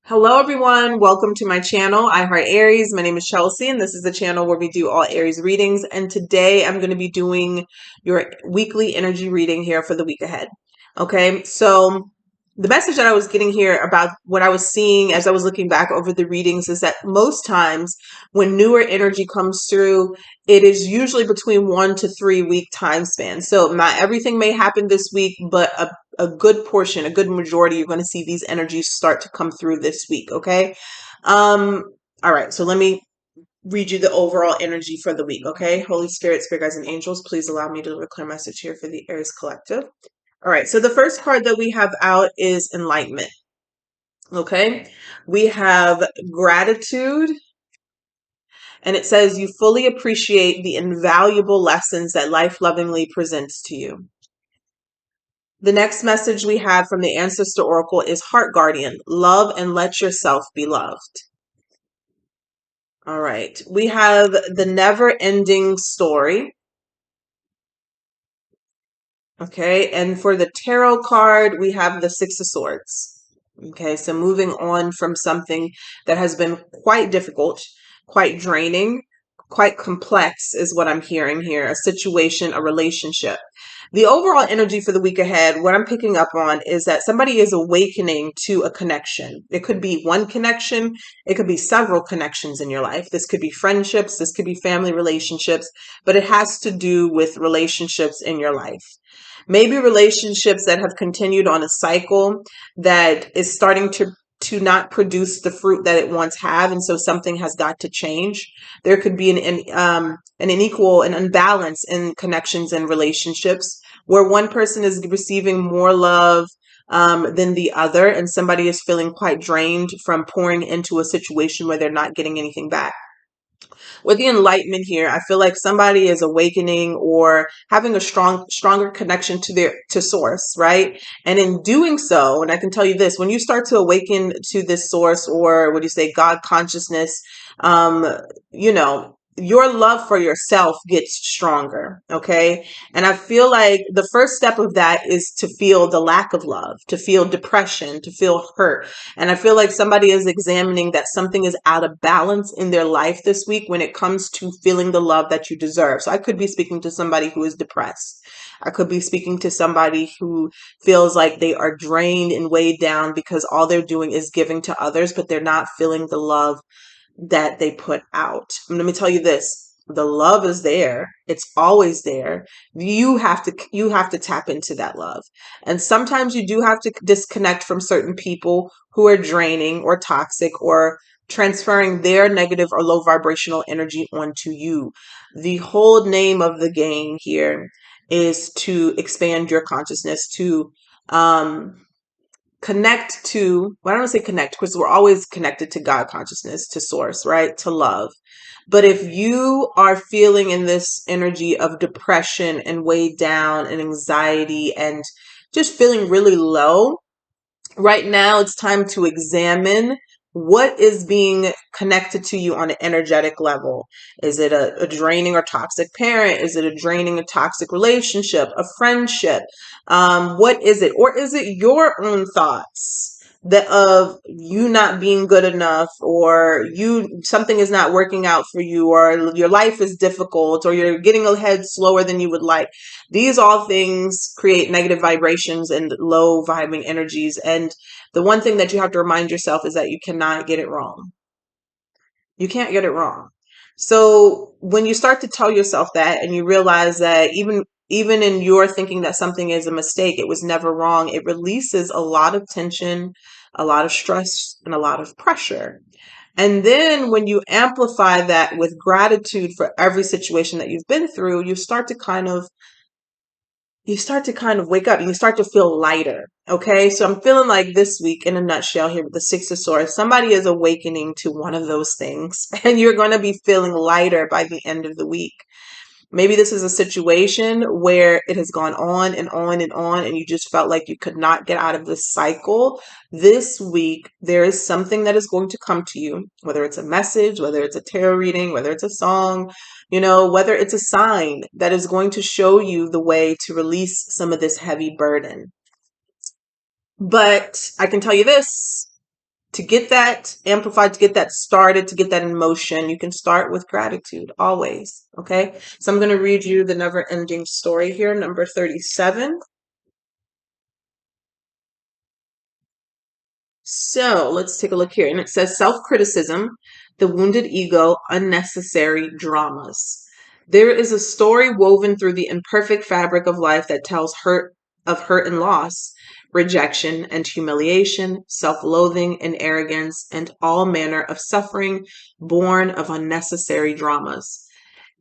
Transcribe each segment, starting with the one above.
Hello everyone, welcome to my channel, I Heart Aries. My name is Chelsea and this is the channel where we do all Aries readings, and today I'm going to be doing your weekly energy reading here for the week ahead. Okay, so the message that I was getting here about what I was seeing as I was looking back over the readings is that most times when newer energy comes through, it is usually between 1 to 3 week time span. So not everything may happen this week, but a good portion, a good majority, you're going to see these energies start to come through this week. Okay. All right. So let me read you the overall energy for the week. Okay. Holy Spirit, Spirit guides, and angels, please allow me to deliver a clear message here for the Aries collective. All right. So the first card that we have out is enlightenment. Okay. We have gratitude. And it says you fully appreciate the invaluable lessons that life lovingly presents to you. The next message we have from the Ancestor Oracle is Heart Guardian. Love and let yourself be loved. All right. We have the never ending story. Okay. And for the tarot card, we have the Six of Swords. Okay. So moving on from something that has been quite difficult, quite draining, quite complex is what I'm hearing here. A situation, a relationship. The overall energy for the week ahead, what I'm picking up on is that somebody is awakening to a connection. It could be one connection. It could be several connections in your life. This could be friendships. This could be family relationships, but it has to do with relationships in your life. Maybe relationships that have continued on a cycle that is starting to not produce the fruit that it once have, and so something has got to change. There could be an unequal, an unbalance in connections and relationships where one person is receiving more love than the other, and somebody is feeling quite drained from pouring into a situation where they're not getting anything back. With the enlightenment here, I feel like somebody is awakening or having a stronger connection to source, right? And in doing so, and I can tell you this, when you start to awaken to this source, or what do you say, God consciousness, um, you know, your love for yourself gets stronger. Okay. And I feel like the first step of that is to feel the lack of love, to feel depression, to feel hurt. And I feel like somebody is examining that something is out of balance in their life this week when it comes to feeling the love that you deserve. So I could be speaking to somebody who is depressed. I could be speaking to somebody who feels like they are drained and weighed down because all they're doing is giving to others, but they're not feeling the love that they put out. And let me tell you this. The love is there. It's always there. You have to tap into that love. And sometimes you do have to disconnect from certain people who are draining or toxic or transferring their negative or low vibrational energy onto you. The whole name of the game here is to expand your consciousness, to um connect to, well, I don't want to say connect because we're always connected to God consciousness, to source, right? To love. But if you are feeling in this energy of depression and weighed down and anxiety and just feeling really low, right now it's time to examine what is being connected to you on an energetic level. Is it a draining or toxic parent? Is it a draining or toxic relationship, a friendship? What is it? Or is it your own thoughts that of you not being good enough, or you something is not working out for you, or your life is difficult, or you're getting ahead slower than you would like? These all things create negative vibrations and low vibing energies. And the one thing that you have to remind yourself is that you cannot get it wrong. You can't get it wrong. So when you start to tell yourself that, and you realize that even in your thinking that something is a mistake, it was never wrong, it releases a lot of tension, a lot of stress, and a lot of pressure. And then when you amplify that with gratitude for every situation that you've been through, you start to kind of wake up and you start to feel lighter. Okay. So I'm feeling like this week, in a nutshell, here with the Six of Swords, somebody is awakening to one of those things, and you're going to be feeling lighter by the end of the week. Maybe this is a situation where it has gone on and on and on, and you just felt like you could not get out of this cycle. This week, there is something that is going to come to you, whether it's a message, whether it's a tarot reading, whether it's a song, whether it's a sign that is going to show you the way to release some of this heavy burden. But I can tell you this. to get that amplified, to get that started, to get that in motion, you can start with gratitude always. Okay. So I'm going to read you the never ending story here, number 37. So let's take a look here. And it says self-criticism, the wounded ego, unnecessary dramas. There is a story woven through the imperfect fabric of life that tells hurt and loss, rejection and humiliation, self-loathing and arrogance, and all manner of suffering born of unnecessary dramas.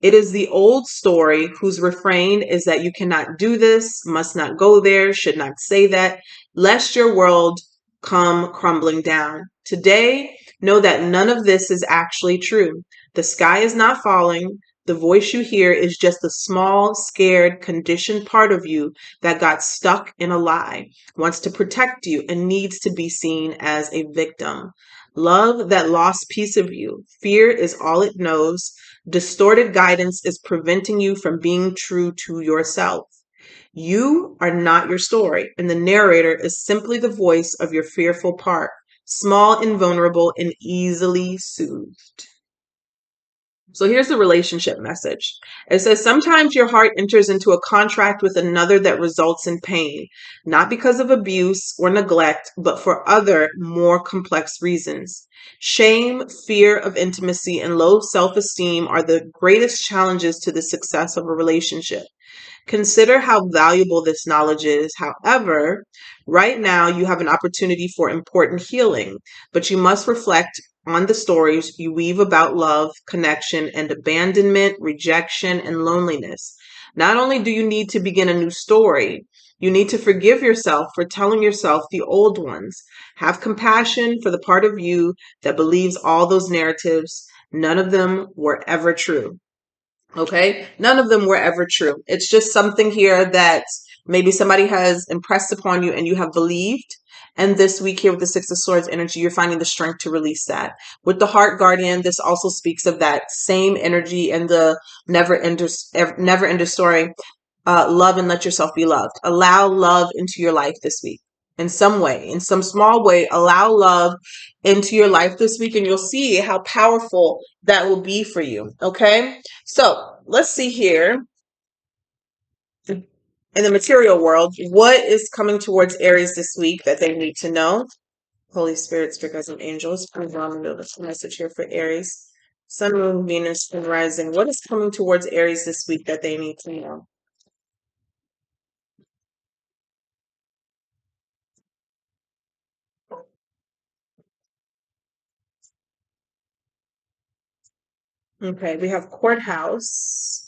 It is the old story whose refrain is that you cannot do this, must not go there, should not say that, lest your world come crumbling down. Today, know that none of this is actually true. The sky is not falling. The voice you hear is just the small, scared, conditioned part of you that got stuck in a lie, wants to protect you, and needs to be seen as a victim. Love that lost piece of you. Fear is all it knows. Distorted guidance is preventing you from being true to yourself. You are not your story, and the narrator is simply the voice of your fearful part, small and vulnerable and easily soothed. So here's the relationship message. It says, sometimes your heart enters into a contract with another that results in pain, not because of abuse or neglect, but for other, more complex reasons. Shame, fear of intimacy, and low self-esteem are the greatest challenges to the success of a relationship. Consider how valuable this knowledge is. However, right now you have an opportunity for important healing, but you must reflect on the stories you weave about love, connection, and abandonment, rejection, and loneliness. Not only do you need to begin a new story, you need to forgive yourself for telling yourself the old ones. Have compassion for the part of you that believes all those narratives. None of them were ever true. Okay. None of them were ever true. It's just something here that maybe somebody has impressed upon you and you have believed. And this week here with the Six of Swords energy, you're finding the strength to release that. With the Heart Guardian, this also speaks of that same energy and the never end story. Love and let yourself be loved. Allow love into your life this week in some way, in some small way. Allow love into your life this week, and you'll see how powerful that will be for you. Okay, so let's see here in the material world, what is coming towards Aries this week that they need to know. Holy Spirit, Spirit guides, and angels, please allow me to this message here for Aries. Sun, Moon, Venus, and Rising. What is coming towards Aries this week that they need to know? Okay, we have courthouse.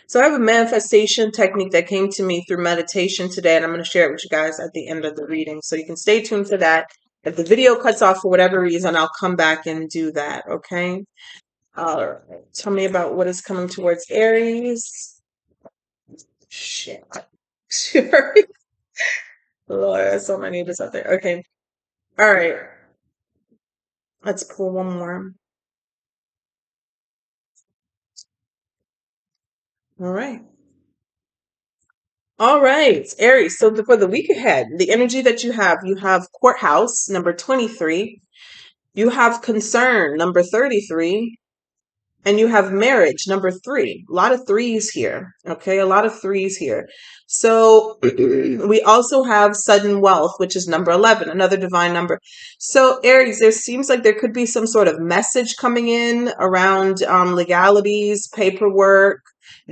So I have a manifestation technique that came to me through meditation today, and I'm going to share it with you guys at the end of the reading. So you can stay tuned for that. If the video cuts off for whatever reason, I'll come back and do that. Okay. All right. Tell me about what is coming towards Aries. Shit. Lord, there's so many of us out there. Okay. All right. Let's pull one more. All right. All right, Aries. So for the week ahead, the energy that you have courthouse, number 23. You have concern, number 33. And you have marriage, number 3. A lot of threes here. Okay, a lot of threes here. So we also have sudden wealth, which is number 11, another divine number. So Aries, there seems like there could be some sort of message coming in around legalities, paperwork,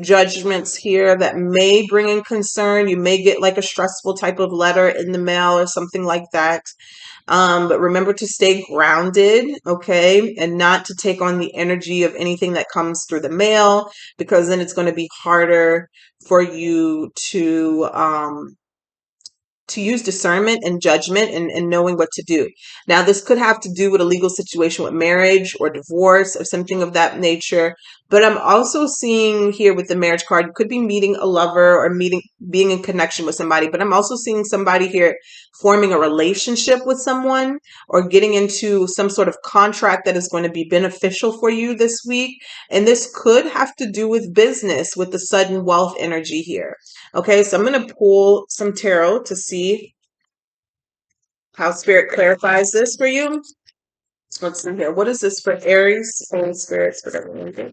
judgments here that may bring in concern. You may get like a stressful type of letter in the mail or something like that. But remember to stay grounded, okay, and not to take on the energy of anything that comes through the mail, because then it's going to be harder for you to use discernment and judgment and knowing what to do. Now, this could have to do with a legal situation with marriage or divorce or something of that nature. But I'm also seeing here with the marriage card, you could be meeting a lover or being in connection with somebody. But I'm also seeing somebody here forming a relationship with someone or getting into some sort of contract that is going to be beneficial for you this week. And this could have to do with business with the sudden wealth energy here. Okay, so I'm going to pull some tarot to see how Spirit clarifies this for you. Let's see here. What is this for Aries? Holy Spirit, whatever.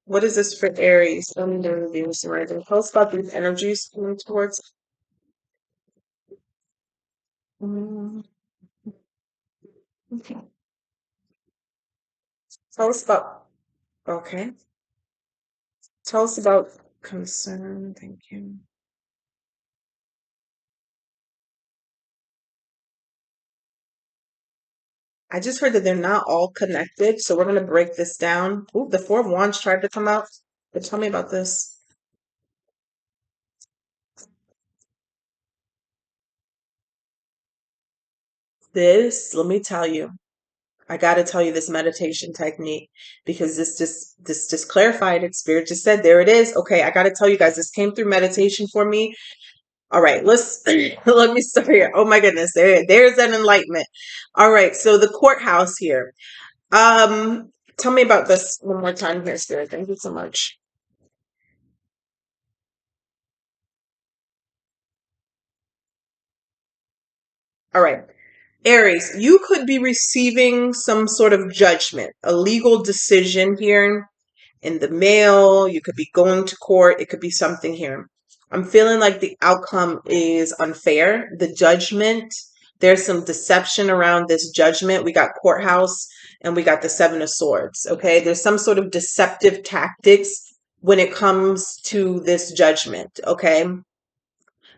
What is this for Aries? Let me review some writing. Tell us about these energies coming towards. Mm, okay. Tell us about. Okay. Tell us about concern. Thank you. I just heard that they're not all connected, so we're going to break this down. Ooh, the Four of Wands tried to come out. But tell me about this. Let me tell you. I got to tell you this meditation technique because this just clarified it. Spirit just said, there it is. Okay, I got to tell you guys, this came through meditation for me. All right, let's let me start here. Oh my goodness, there's an enlightenment. All right, so the courthouse here. Tell me about this one more time here, Spirit. Thank you so much. All right. Aries, you could be receiving some sort of judgment, a legal decision here in the mail. You could be going to court. It could be something here. I'm feeling like the outcome is unfair. The judgment, there's some deception around this judgment. We got courthouse and we got the Seven of Swords. Okay. There's some sort of deceptive tactics when it comes to this judgment. Okay.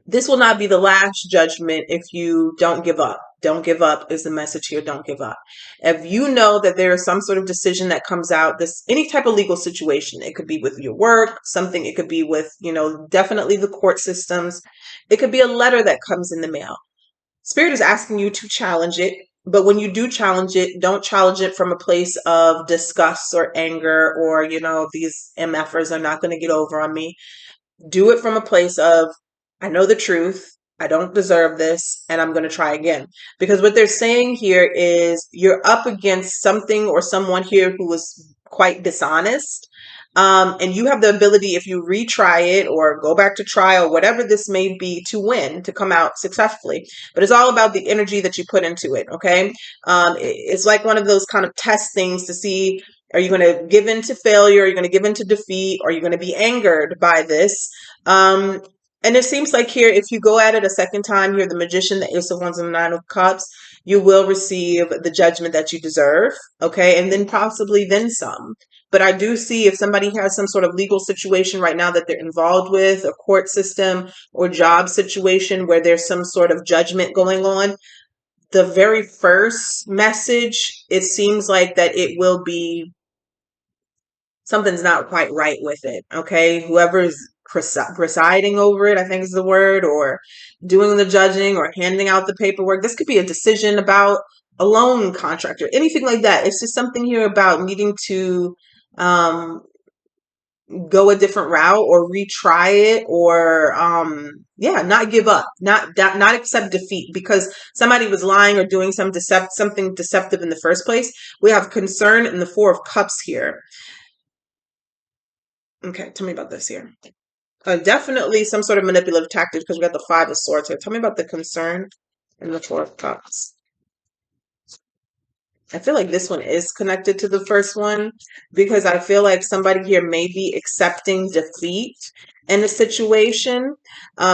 This will not be the last judgment if you don't give up. Don't give up is the message here. Don't give up. If you know that there is some sort of decision that comes out, this any type of legal situation, it could be with your work, something, it could be with, definitely the court systems. It could be a letter that comes in the mail. Spirit is asking you to challenge it. But when you do challenge it, don't challenge it from a place of disgust or anger or, these MFers are not going to get over on me. Do it from a place of, I know the truth. I don't deserve this, and I'm going to try again. Because what they're saying here is you're up against something or someone here who is quite dishonest. And you have the ability, if you retry it or go back to trial, whatever this may be, to win, to come out successfully. But it's all about the energy that you put into it, okay? It's like one of those kind of test things to see, are you going to give in to failure? Are you going to give in to defeat? Are you going to be angered by this? Um, and it seems like here, if you go at it a second time, you're the Magician, the Ace of Wands, and the Nine of Cups, you will receive the judgment that you deserve, okay? And then possibly then some. But I do see if somebody has some sort of legal situation right now that they're involved with, a court system or job situation where there's some sort of judgment going on, the very first message, it seems like that it will be something's not quite right with it. Okay. Whoever's presiding over it, I think is the word, or doing the judging or handing out the paperwork. This could be a decision about a loan contract or anything like that. It's just something here about needing to um, go a different route or retry it or not give up, not accept defeat because somebody was lying or doing something deceptive in the first place. We have concern in the Four of Cups here. Okay, tell me about this here. Definitely some sort of manipulative tactic because we got the Five of Swords here. Tell me about the concern in the Four of Cups. I feel like this one is connected to the first one because I feel like somebody here may be accepting defeat in a situation.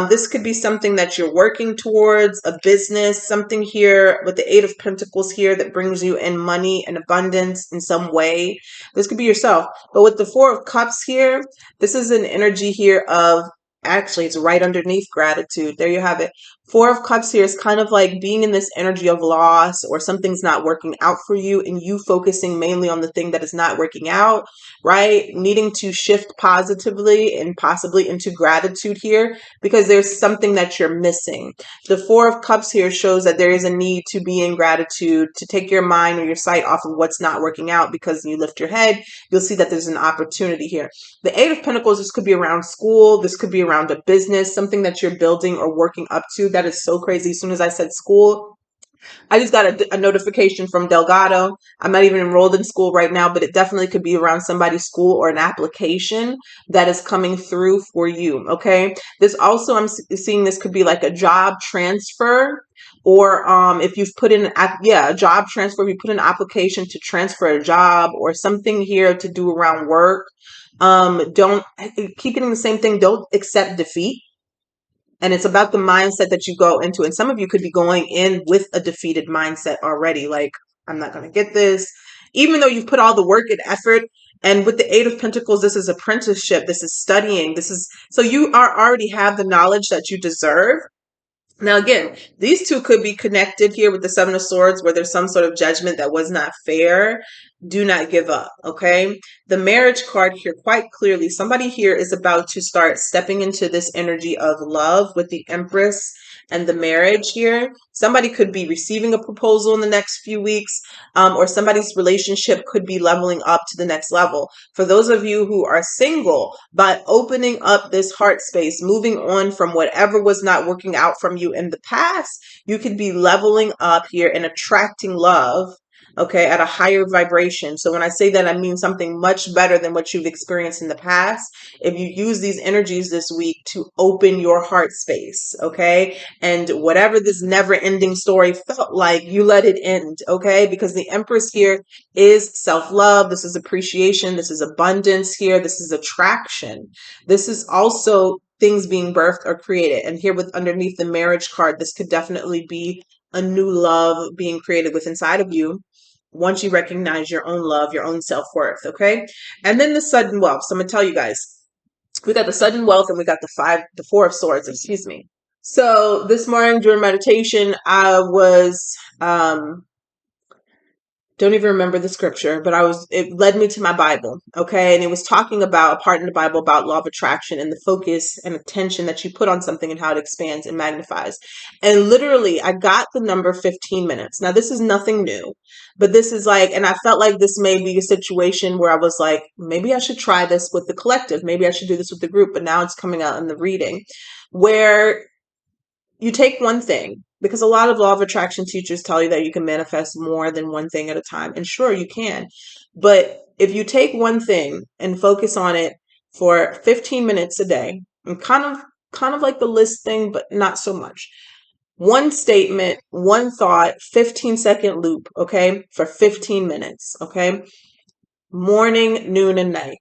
This could be something that you're working towards, a business, something here with the Eight of Pentacles here that brings you in money and abundance in some way. This could be yourself. But with the Four of Cups here, this is an energy here of, actually, it's right underneath gratitude. There you have it. Four of Cups here is kind of like being in this energy of loss or something's not working out for you and you focusing mainly on the thing that is not working out, right? Needing to shift positively and possibly into gratitude here because there's something that you're missing. The Four of Cups here shows that there is a need to be in gratitude, to take your mind or your sight off of what's not working out because you lift your head, you'll see that there's an opportunity here. The Eight of Pentacles, this could be around school, this could be around a business, something that you're building or working up to. That is so crazy. As soon as I said school, I just got a notification from Delgado. I'm not even enrolled in school right now, but it definitely could be around somebody's school or an application that is coming through for you. Okay. This also, I'm seeing this could be like a job transfer or if you've put in a job transfer, if you put in an application to transfer a job or something here to do around work, don't keep getting the same thing. Don't accept defeat. And it's about the mindset that you go into. And some of you could be going in with a defeated mindset already. Like, I'm not going to get this, even though you've put all the work and effort. And with the Eight of Pentacles, this is apprenticeship. This is studying. So you already have the knowledge that you deserve. Now, again, these two could be connected here with the Seven of Swords, where there's some sort of judgment that was not fair. Do not give up, okay? The marriage card here, quite clearly, somebody here is about to start stepping into this energy of love with the Empress and the marriage here. Somebody could be receiving a proposal in the next few weeks, or somebody's relationship could be leveling up to the next level. For those of you who are single, by opening up this heart space, moving on from whatever was not working out from you in the past, you could be leveling up here and attracting love, okay, at a higher vibration. So when I say that, I mean something much better than what you've experienced in the past. If you use these energies this week to open your heart space, okay, and whatever this never ending story felt like, you let it end, okay, because the Empress here is self-love. This is appreciation. This is abundance here. This is attraction. This is also things being birthed or created. And here with underneath the marriage card, this could definitely be a new love being created with inside of you once you recognize your own love, your own self-worth, okay? And then the sudden wealth. So I'm going to tell you guys, we got the sudden wealth and we got the Four of Swords, excuse me. So this morning during meditation, I was, don't even remember the scripture, but it led me to my Bible, okay? And it was talking about a part in the Bible about law of attraction and the focus and attention that you put on something and how it expands and magnifies. And literally, I got the number 15 minutes. Now, this is nothing new, but this is like, and I felt like this may be a situation where I was like, maybe I should try this with the collective. Maybe I should do this with the group, but now it's coming out in the reading where you take one thing, because a lot of law of attraction teachers tell you that you can manifest more than one thing at a time. And sure, you can. But if you take one thing and focus on it for 15 minutes a day, and kind of like the list thing, but not so much. One statement, one thought, 15-second loop, okay, for 15 minutes, okay? Morning, noon, and night.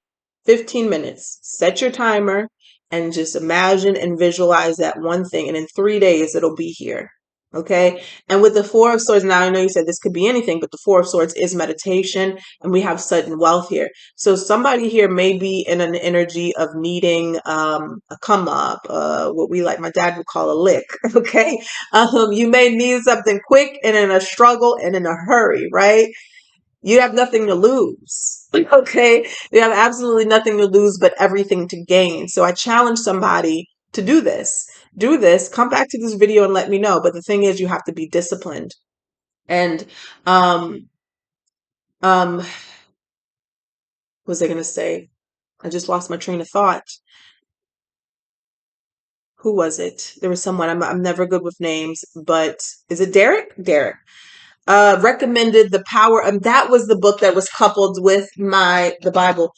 15 minutes. Set your timer and just imagine and visualize that one thing. And in 3 days, it'll be here. Okay. And with the Four of Swords, now I know you said this could be anything, but the Four of Swords is meditation, and we have sudden wealth here. So somebody here may be in an energy of needing a come up, what we like, my dad would call a lick. Okay. You may need something quick and in a struggle and in a hurry, right? You have nothing to lose. Okay. You have absolutely nothing to lose, but everything to gain. So I challenge somebody to do this. Do this. Come back to this video and let me know. But the thing is, you have to be disciplined. And what was I gonna say? I just lost my train of thought. Who was it? There was someone. I'm never good with names, but is it Derek? Derek. Recommended The Power, and that was the book that was coupled with the Bible,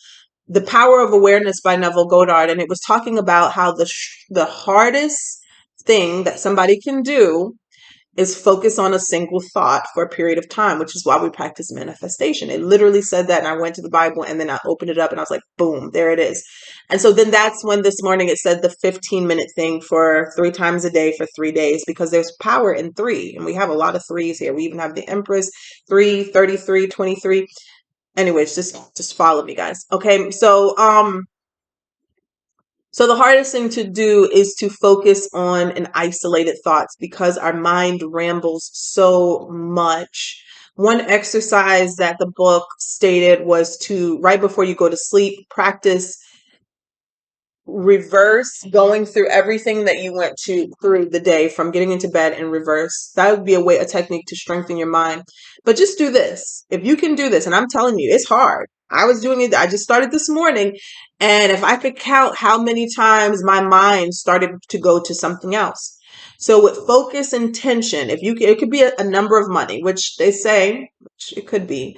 The Power of Awareness by Neville Goddard, and it was talking about how the hardest thing that somebody can do is focus on a single thought for a period of time, which is why we practice manifestation. It literally said that, and I went to the Bible and then I opened it up and I was like, boom, there it is. And so then that's when this morning it said the 15-minute thing for 3 times a day for 3 days, because there's power in 3. And we have a lot of 3s here. We even have the Empress, 3, 33, 23. Anyways, just follow me, guys. Okay, so the hardest thing to do is to focus on an isolated thoughts, because our mind rambles so much. One exercise that the book stated was to, right before you go to sleep, practice reverse going through everything that you went through the day, from getting into bed in reverse. That would be a technique to strengthen your mind. But just do this. If you can do this, and I'm telling you, it's hard. I was doing it. I just started this morning. And if I could count how many times my mind started to go to something else. So with focus and tension, it could be a number of money, which they say, which it could be.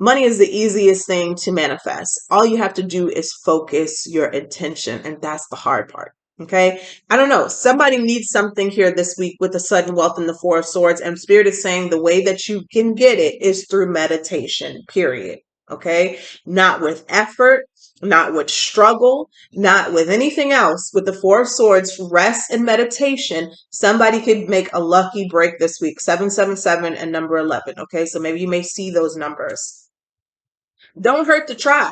Money is the easiest thing to manifest. All you have to do is focus your attention, and that's the hard part. Okay. I don't know. Somebody needs something here this week with the sudden wealth and the Four of Swords. And Spirit is saying the way that you can get it is through meditation, period. Okay. Not with effort, not with struggle, not with anything else. With the Four of Swords, rest and meditation, somebody could make a lucky break this week. 777 and number 11. Okay. So maybe you may see those numbers. Don't hurt to try.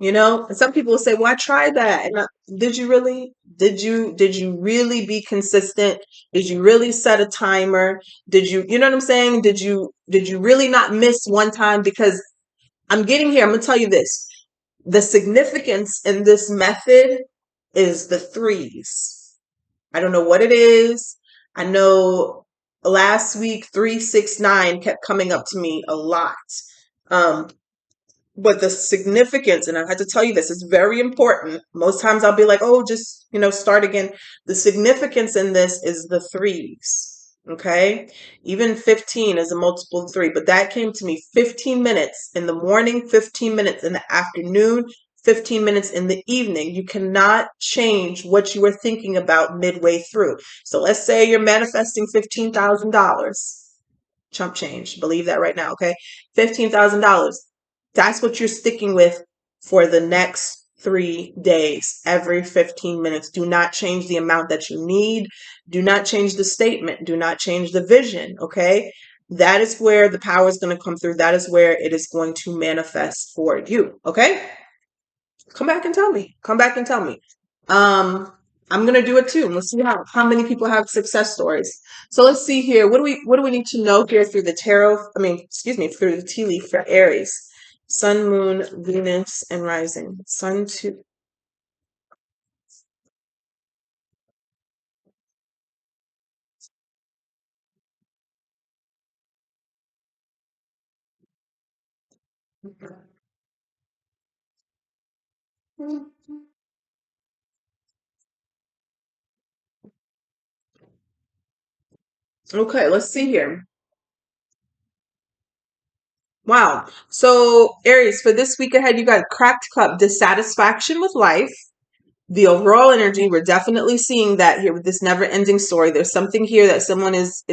And some people will say, well, I tried that. And did you really? Did you really be consistent? Did you really set a timer? You know what I'm saying? Did you really not miss one time? Because I'm getting here. I'm going to tell you this. The significance in this method is the threes. I don't know what it is. I know last week, 369 kept coming up to me a lot. But the significance, and I had to tell you this, is very important. Most times I'll be like, oh, just, start again. The significance in this is the threes. Okay. Even 15 is a multiple of 3, but that came to me 15 minutes in the morning, 15 minutes in the afternoon, 15 minutes in the evening. You cannot change what you were thinking about midway through. So let's say you're manifesting $15,000. Chump change. Believe that right now. Okay. $15,000. That's what you're sticking with for the next 3 days, every 15 minutes. Do not change the amount that you need. Do not change the statement. Do not change the vision. Okay. That is where the power is going to come through. That is where it is going to manifest for you. Okay. Come back and tell me. Come back and tell me. I'm gonna do it too. Let's see how many people have success stories. So let's see here. What do we need to know here through the tarot? I mean, excuse me, through the tea leaf for Aries, Sun, Moon, Venus, and Rising. Sun two. Okay, let's see here. Wow. So Aries, for this week ahead, you got cracked cup, dissatisfaction with life. The overall energy, we're definitely seeing that here with this never ending story. There's something here that someone is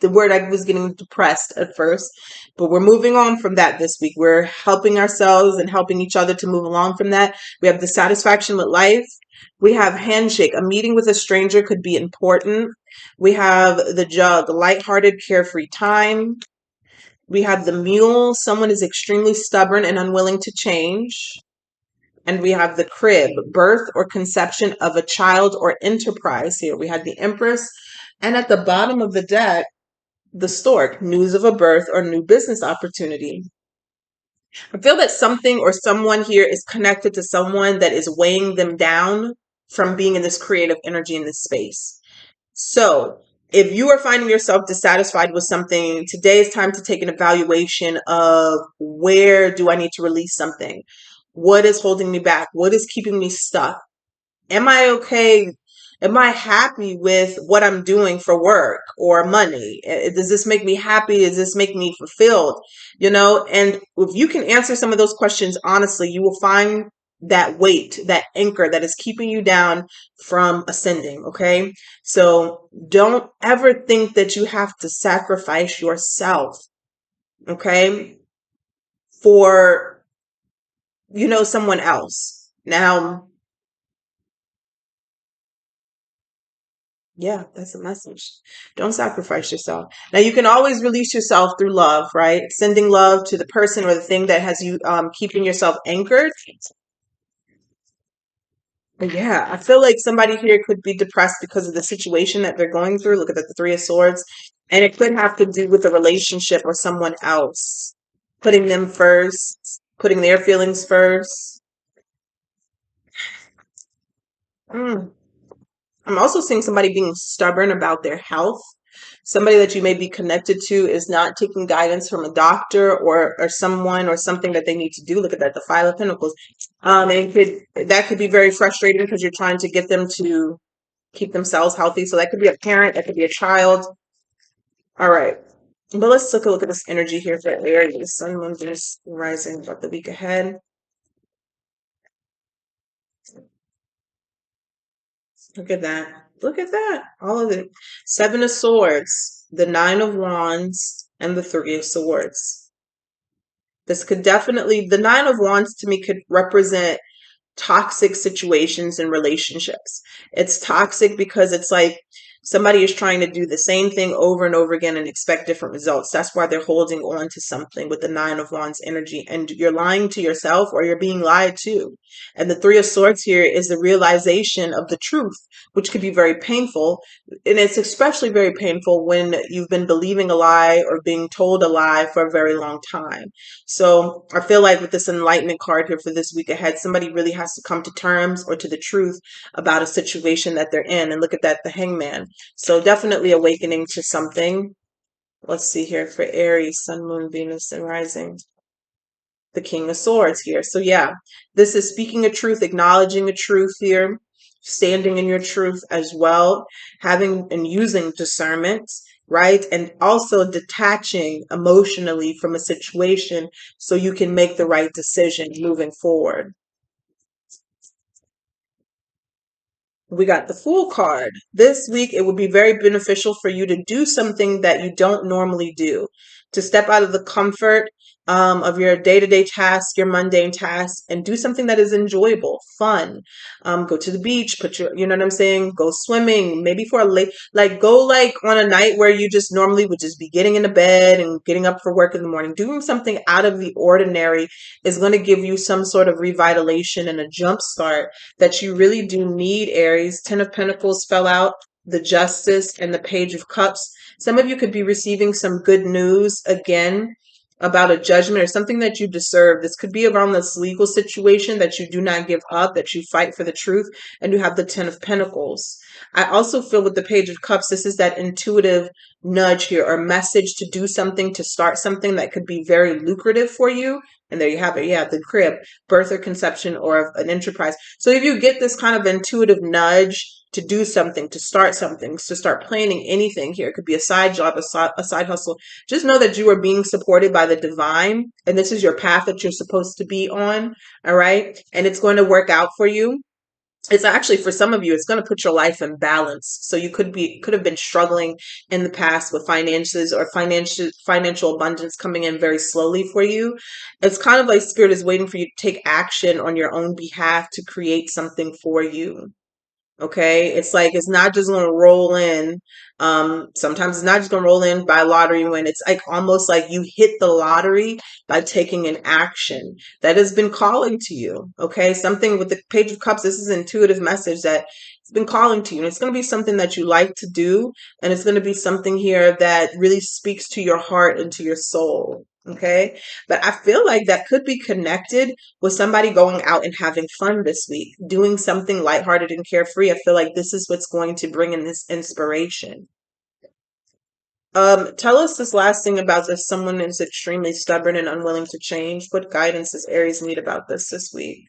the word I was getting depressed at first, but we're moving on from that this week. We're helping ourselves and helping each other to move along from that. We have the satisfaction with life. We have handshake. A meeting with a stranger could be important. We have the jug, lighthearted, carefree time. We have the mule. Someone is extremely stubborn and unwilling to change. And we have the crib, birth or conception of a child or enterprise here. We had the Empress. And at the bottom of the deck, the stork, news of a birth or new business opportunity. I feel that something or someone here is connected to someone that is weighing them down from being in this creative energy in this space. So if you are finding yourself dissatisfied with something, today is time to take an evaluation of where do I need to release something? What is holding me back? What is keeping me stuck? Am I okay? Am I happy with what I'm doing for work or money? Does this make me happy? Does this make me fulfilled? And if you can answer some of those questions honestly, you will find that weight, that anchor that is keeping you down from ascending. Okay. So don't ever think that you have to sacrifice yourself. Okay. For, someone else. Now, yeah, that's a message. Don't sacrifice yourself. Now, you can always release yourself through love, right? Sending love to the person or the thing that has you keeping yourself anchored. But yeah, I feel like somebody here could be depressed because of the situation that they're going through. Look at the Three of Swords. And it could have to do with a relationship or someone else. Putting them first, putting their feelings first. Mm. I'm also seeing somebody being stubborn about their health. Somebody that you may be connected to is not taking guidance from a doctor or someone or something that they need to do. Look at that, the Five of Pentacles. And that could be very frustrating because you're trying to get them to keep themselves healthy. So that could be a parent, that could be a child. All right. But let's take a look at this energy here for Aries. Sun, Moon, Venus, Rising about the week ahead. Look at that. Look at that. All of it. Seven of Swords, the Nine of Wands, and the Three of Swords. This could definitely, the Nine of Wands to me could represent toxic situations and relationships. It's toxic because it's like somebody is trying to do the same thing over and over again and expect different results. That's why they're holding on to something with the Nine of Wands energy. And you're lying to yourself or you're being lied to. And the Three of Swords here is the realization of the truth, which could be very painful. And it's especially very painful when you've been believing a lie or being told a lie for a very long time. So I feel like with this enlightenment card here for this week ahead, somebody really has to come to terms or to the truth about a situation that they're in. And look at that, the Hangman. So definitely awakening to something. Let's see here for Aries, Sun, Moon, Venus, and Rising. The King of Swords here. So yeah, this is speaking a truth, acknowledging a truth here, standing in your truth as well, having and using discernment, right? And also detaching emotionally from a situation so you can make the right decision moving forward. We got the Fool card. This week, it would be very beneficial for you to do something that you don't normally do, to step out of the comfort of your day-to-day tasks, your mundane tasks, and do something that is enjoyable, fun. Go to the beach, you know what I'm saying? Go swimming, maybe for a late, like go like on a night where you just normally would just be getting into bed and getting up for work in the morning. Doing something out of the ordinary is going to give you some sort of revitalization and a jump start that you really do need, Aries. Ten of Pentacles fell out, the Justice, and the Page of Cups. Some of you could be receiving some good news again about a judgment or something that you deserve. This could be around this legal situation that you do not give up, that you fight for the truth, and you have the Ten of Pentacles. I also feel with the Page of Cups, this is that intuitive nudge here or message to do something, to start something that could be very lucrative for you. And there you have it. Yeah, the crib, birth or conception or an enterprise. So if you get this kind of intuitive nudge to do something, to start something, to start planning anything here, it could be a side job, a side hustle. Just know that you are being supported by the divine, and this is your path that you're supposed to be on. All right. And it's going to work out for you. It's actually, for some of you, it's going to put your life in balance. So you could have been struggling in the past with finances or financial abundance coming in very slowly for you. It's kind of like spirit is waiting for you to take action on your own behalf to create something for you. Okay, it's like it's not just going to roll in. Sometimes it's not just going to roll in by lottery win. It's like almost like you hit the lottery by taking an action that has been calling to you. Okay, something with the Page of Cups. This is an intuitive message that it's been calling to you, and it's going to be something that you like to do, and it's going to be something here that really speaks to your heart and to your soul. Okay, but I feel like that could be connected with somebody going out and having fun this week, doing something lighthearted and carefree. I feel like this is what's going to bring in this inspiration. Tell us this last thing about this. Someone is extremely stubborn and unwilling to change. What guidance does Aries need about this week?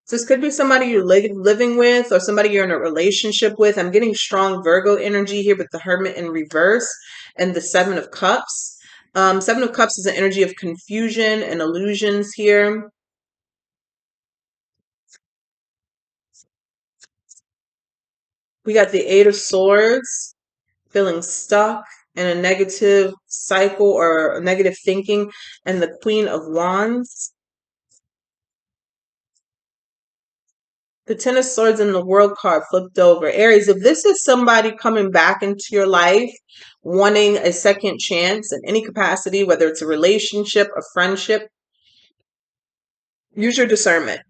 So this could be somebody you're living with or somebody you're in a relationship with. I'm getting strong Virgo energy here with the Hermit in reverse and the Seven of Cups. Seven of Cups is an energy of confusion and illusions here. We got the Eight of Swords, feeling stuck in a negative cycle or a negative thinking, and the Queen of Wands. The Ten of Swords and the World card flipped over. Aries, if this is somebody coming back into your life, wanting a second chance in any capacity, whether it's a relationship, a friendship, use your discernment.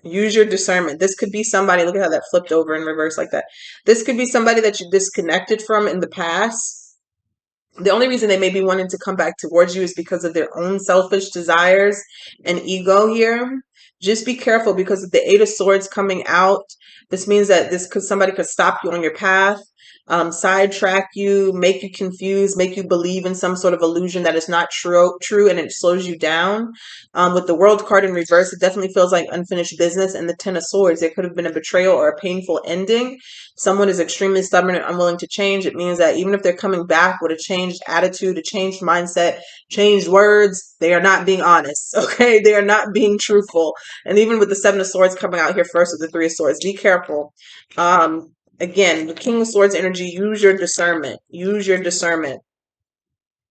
Use your discernment. This could be somebody, look at how that flipped over in reverse like that. This could be somebody that you disconnected from in the past. The only reason they may be wanting to come back towards you is because of their own selfish desires and ego here. Just be careful because of the Eight of Swords coming out. This means that somebody could stop you on your path. sidetrack you, make you confused, make you believe in some sort of illusion that is not true, and it slows you down. With the World card in reverse, it definitely feels like unfinished business. And the Ten of Swords, there could have been a betrayal or a painful ending. Someone is extremely stubborn and unwilling to change. It means that even if they're coming back with a changed attitude, a changed mindset, changed words, they are not being honest. Okay, they are not being truthful. And even with the Seven of Swords coming out here first with the Three of Swords, be careful. Again, the King of Swords energy, use your discernment. Use your discernment.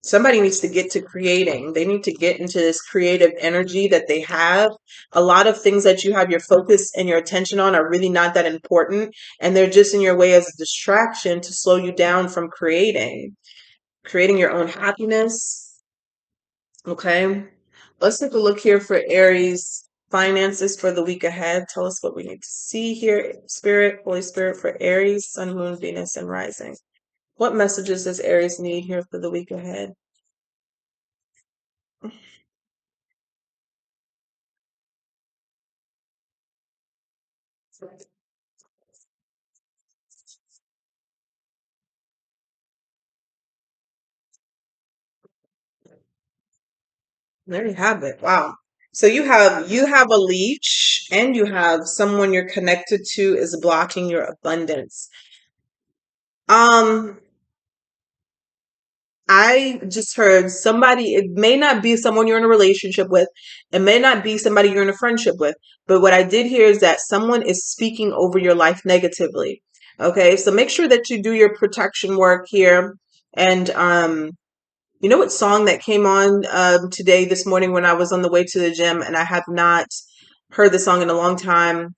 Somebody needs to get to creating. They need to get into this creative energy that they have. A lot of things that you have your focus and your attention on are really not that important, and they're just in your way as a distraction to slow you down from creating your own happiness. Okay, let's take a look here for Aries finances for the week ahead. Tell us what we need to see here. Spirit, Holy Spirit, for Aries, Sun, Moon, Venus, and Rising. What messages does Aries need here for the week ahead? There you have it. Wow. So you have a leech, and you have someone you're connected to is blocking your abundance. Um, I just heard somebody, it may not be someone you're in a relationship with, it may not be somebody you're in a friendship with, but what I did hear is that someone is speaking over your life negatively. Okay, so make sure that you do your protection work here. And you know what song that came on today, this morning, when I was on the way to the gym, and I have not heard the song in a long time.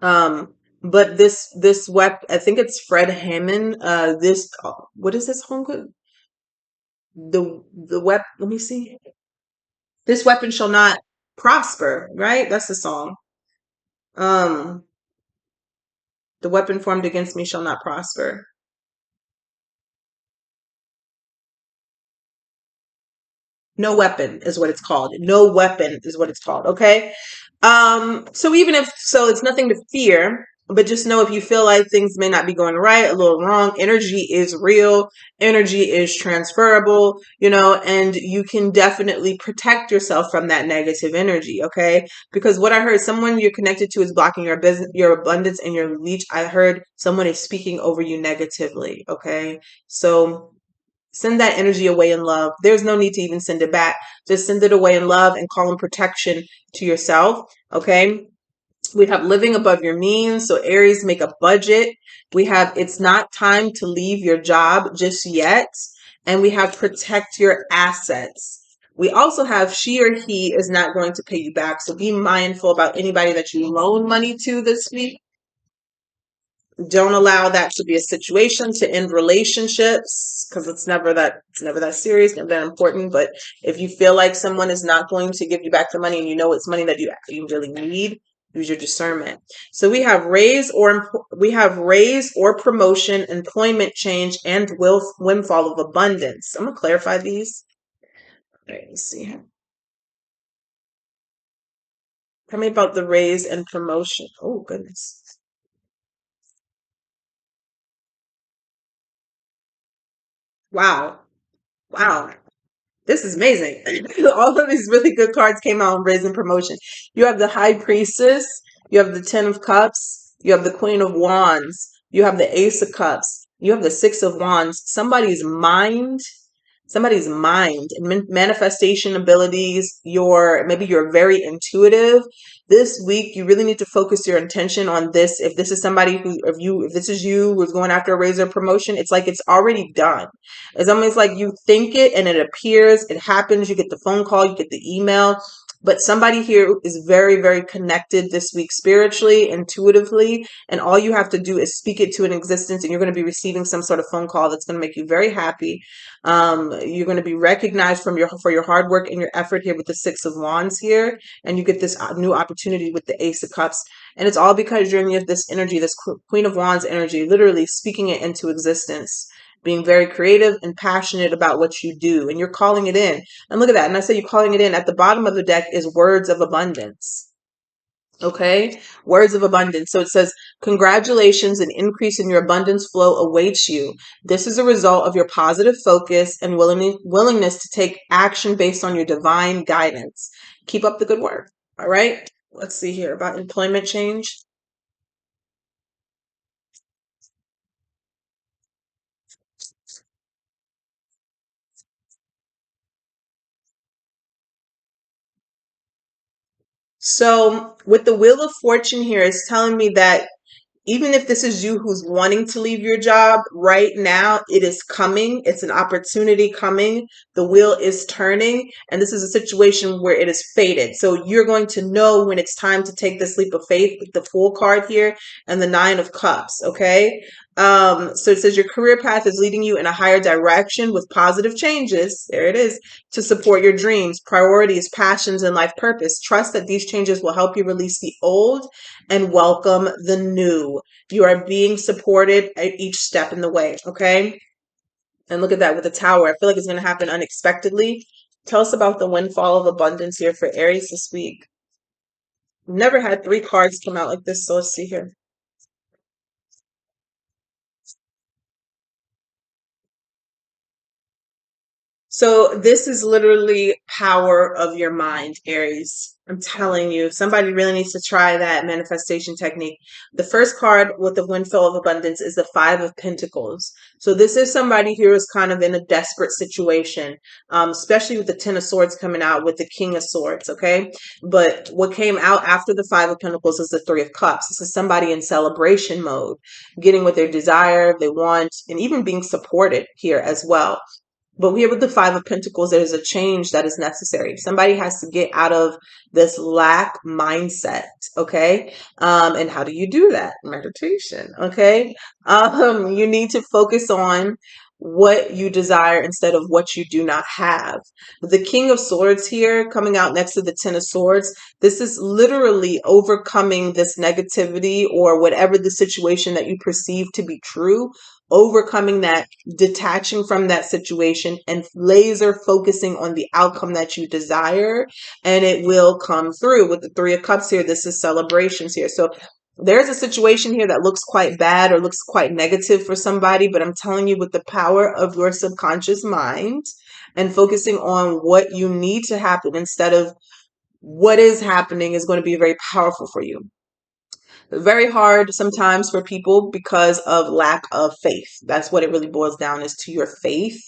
But this I think it's Fred Hammond. This what is this song? The weapon. Let me see. This weapon shall not prosper. Right? That's the song. Um, the weapon formed against me shall not prosper. No weapon is what it's called. No weapon is what it's called. Okay. So even if so, it's nothing to fear, but just know if you feel like things may not be going right, a little wrong, energy is real, energy is transferable, and you can definitely protect yourself from that negative energy. Okay. Because what I heard, someone you're connected to is blocking your business, your abundance, and your leech. I heard someone is speaking over you negatively. Okay. So send that energy away in love. There's no need to even send it back. Just send it away in love and call in protection to yourself. Okay. We have living above your means. So Aries, make a budget. We have it's not time to leave your job just yet. And we have protect your assets. We also have she or he is not going to pay you back. So be mindful about anybody that you loan money to this week. Don't allow that to be a situation to end relationships, because it's never that serious, never that important. But if you feel like someone is not going to give you back the money, and you know it's money that you really need, use your discernment. So we have raise or promotion, employment change, and windfall of abundance. I'm gonna clarify these. All right, let's see. Tell me about the raise and promotion. Oh goodness. Wow. Wow. This is amazing. All of these really good cards came out in Raising Promotion. You have the High Priestess, you have the Ten of Cups, you have the Queen of Wands, you have the Ace of Cups, you have the Six of Wands. Somebody's mind and manifestation abilities, maybe you're very intuitive. This week you really need to focus your intention on this. If this is somebody if this is you who's going after a raise or promotion, it's like it's already done. It's almost like you think it and it appears, it happens, you get the phone call, you get the email. But somebody here is very, very connected this week spiritually, intuitively, and all you have to do is speak it to an existence, and you're going to be receiving some sort of phone call that's going to make you very happy. You're going to be recognized for your hard work and your effort here with the Six of Wands here, and you get this new opportunity with the Ace of Cups, and it's all because you're in this energy, this Queen of Wands energy, literally speaking it into existence, being very creative and passionate about what you do, and you're calling it in. And look at that. And I say you're calling it in. At the bottom of the deck is words of abundance. Okay, words of abundance. So it says, congratulations, an increase in your abundance flow awaits you. This is a result of your positive focus and willingness to take action based on your divine guidance. Keep up the good work. All right, let's see here about employment change. So with the Wheel of Fortune here, it's telling me that even if this is you who's wanting to leave your job right now, it is coming. It's an opportunity coming. The wheel is turning, and this is a situation where it is fated. So you're going to know when it's time to take this leap of faith with the Fool card here and the Nine of Cups. Okay. So it says your career path is leading you in a higher direction with positive changes. There it is, to support your dreams, priorities, passions, and life purpose. Trust that these changes will help you release the old and welcome the new. You are being supported at each step in the way. Okay. And look at that with the Tower. I feel like it's going to happen unexpectedly. Tell us about the windfall of abundance here for Aries this week. Never had three cards come out like this. So let's see here. So this is literally power of your mind, Aries. I'm telling you, somebody really needs to try that manifestation technique. The first card with the windfall of abundance is the Five of Pentacles. So this is somebody who is kind of in a desperate situation, especially with the Ten of Swords coming out with the King of Swords, okay? But what came out after the Five of Pentacles is the Three of Cups. This is somebody in celebration mode, getting what they desire, they want, and even being supported here as well. But here with the Five of Pentacles, there's a change that is necessary. Somebody has to get out of this lack mindset, okay? And how do you do that? Meditation, okay? You need to focus on what you desire instead of what you do not have. The King of Swords here coming out next to the Ten of Swords, this is literally overcoming this negativity or whatever the situation that you perceive to be true, overcoming that, detaching from that situation and laser focusing on the outcome that you desire, and it will come through. With the Three of Cups here, this is celebrations here. So there's a situation here that looks quite bad or looks quite negative for somebody, but I'm telling you, with the power of your subconscious mind and focusing on what you need to happen instead of what is happening is going to be very powerful for you. Very hard sometimes for people because of lack of faith. That's what it really boils down is to your faith.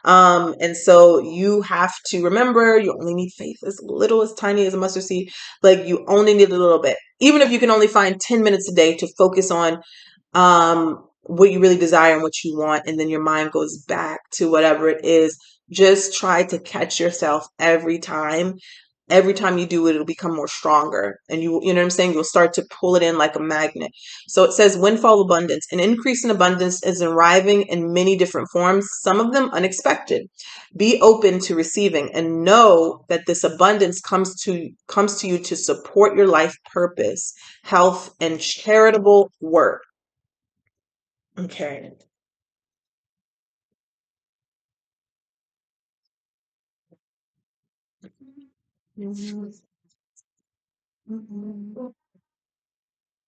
And so you have to remember you only need faith as little, as tiny as a mustard seed. Like you only need a little bit. Even if you can only find 10 minutes a day to focus on what you really desire and what you want, and then your mind goes back to whatever it is. Just try to catch yourself every time. Every time you do it, it'll become more stronger, and you know what I'm saying, you'll start to pull it in like a magnet. So it says windfall abundance. An increase in abundance is arriving in many different forms, some of them unexpected. Be open to receiving and know that this abundance comes to you to support your life purpose, health, and charitable work. Okay. All